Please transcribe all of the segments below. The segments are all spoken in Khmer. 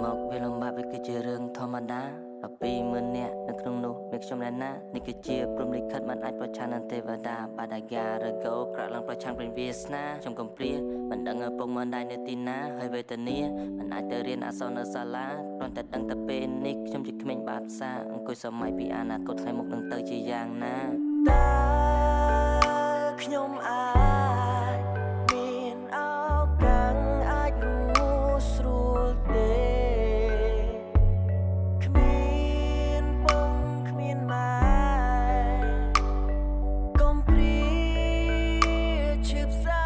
មកវាលំបាកវាគឺជារឿងធម្មតា20,000 នាក់នៅក្នុងនោះមានខ្ញុំដែរណានេះគឺជាព្រំលិខិតមិនអាចប្រឆាំងនឹងទេវតាបាដាយ៉ារកោក្រក់ឡើងប្រឆាំងព្រះវាសនាខ្ញុំកំព្រាមិនដឹងឪពុកមិនដែរនៅទីណាហើយវេទនាមិនអាចទៅរៀនអក្សរនៅសាលាគ្រាន់តែដឹងតែពេលនេះខ្ញុំជាក្មេងបាបសាអង្គុយសម័យពីអនាគតថ្ងៃមុខនឹងទៅជាយ៉ាងណាតើខ្ញុំអាចមានឱកាសអាចรู้ស្រួលទេគ្មានបងគ្មានម៉ែកុំព្រាឈឺផ្សា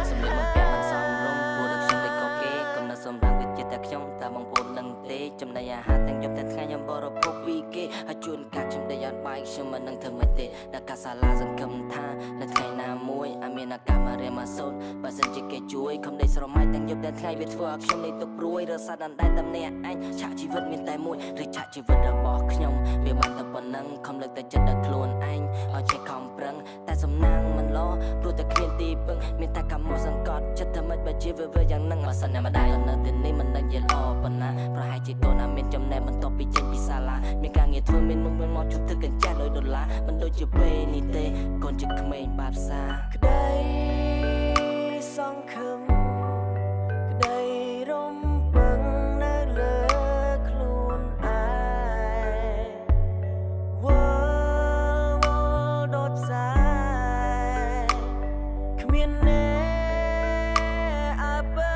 សម្លេងបំពាក់មិនសមរម្យព្រោះតែខ្ញុំដូចក៏គេកំណត់សម្រាប់វិជាតែខ្ញុំតើបងប្អូនដឹងទេចំណីអាហារទាំងយប់ទាំងថ្ងៃខ្ញុំបរិភោគពីគេហើយជួនកាលខ្ញុំដេកអត់បាយខ្ញុំមិនដឹងធ្វើម៉េចទេដល់កាសាឡាសង្ឃឹមថានៅថ្ងៃណាមួយអាចមានឱកាសមករៀនមកសូត្របើសិនជាគេជួយកុំដេកស្រមៃទាំងយប់ទាំងថ្ងៃវាធ្វើឲ្យខ្ញុំលេងទុកព្រួយរសាត់ដល់តែតែម្នាក់ឯងឆាកជីវិតមានតែមួយឬឆាកជីវិតរបស់ខ្ញុំវាបានតែប៉ុណ្ណឹងខំលើកតែចិត្តដល់ខ្លួនឯងឲ្យចេះខំប្រឹងតែសំណាងមិនល្អព្រោះតែគ្មានទីពឹងមានតែកម្មមកសង្កត់ចិត្តតែមិនបើជាវាយ៉ាងហ្នឹងបើសិនតែម្ដាយនៅទីនេះមិនដឹងជាល្អប៉ុណ្ណាប្រហែលជាកូនណាមានចំណេះបន្ទាប់ពីចេញពីសាលាមានការងារធ្វើមានមុខមានមាត់ជុំទឹកកញ្ចែ$100មិនដូចជាពេលនេះទេកូនជាក្មេងបាបសាក្ដីសង្ឃឹមក្ដីរំពឹងនៅលើខ្លួនឯងវល់ដូចផ្សាយគ្មានអ្នកអើពើ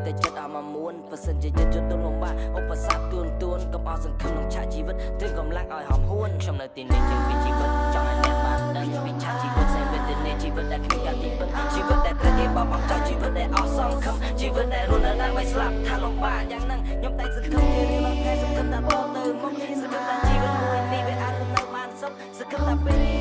តែចិត្តអមមួនបើសិនជាចិត្តជន់លំបាកឧបសគ្គទួនកុំអស់សង្ឃឹមក្នុងឆាកជីវិតទិញកម្លាំងឲ្យហំហួនខ្ញុំនៅទីនេះជាពីជីវិតចង់ឲ្យអ្នកបានដឹងពីឆាកជីវិតផ្សេងវេទនាជីវិតដែលគ្មានការទីពឹងជីវិតដែលត្រូវគេបោកបង់ចោលជីវិតដែលអស់សង្ឃឹមជីវិតដែលរស់នៅដើម្បីស្លាប់ថាលំបាកយ៉ាងហ្នឹងខ្ញុំតែសង្ឃឹមជារៀងរាល់ថ្ងៃសង្ឃឹមតែបងទៅមុខសង្ឃឹមថាជីវិតមួយនេះវាអាចរស់នៅបានសុខសង្ឃឹមថាពេល